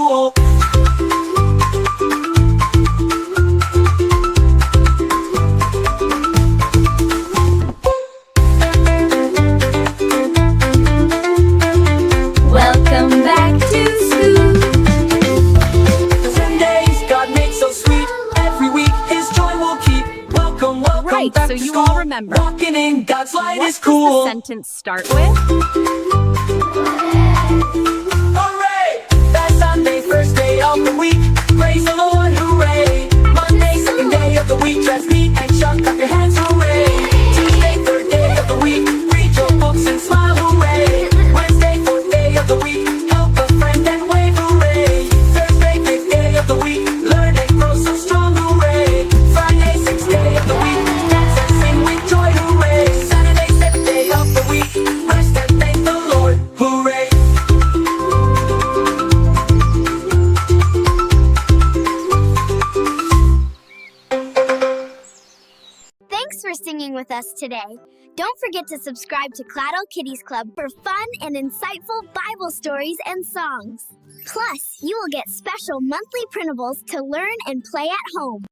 school. Welcome back to school. The 10 days God made so sweet. Every week His joy will keep. Welcome, welcome Right, back so to you school. all remember. Walking in God's light What is does cool. the sentence start with? Hooray! That's Sunday, first day of the week. Praise the Lord, hooray! Monday, second day of the week. Dress neat and sharp, clap your hands, hooray! Tuesday, third day of the week. Read your books and smile, hooray! Wednesday, fourth day of the week. Help a friend and wave, hooray! Thursday, fifth day of the week. Learn and grow so strong, hooray! Friday, sixth day of the week. Dance and sing with joy, hooray! Saturday, seventh day of the week. Rest and thank the Lord, hooray! Thanks for singing with us today. Don't forget to subscribe to ClaDel Kiddies Club for fun and insightful Bible stories and songs. Plus, you will get special monthly printables to learn and play at home.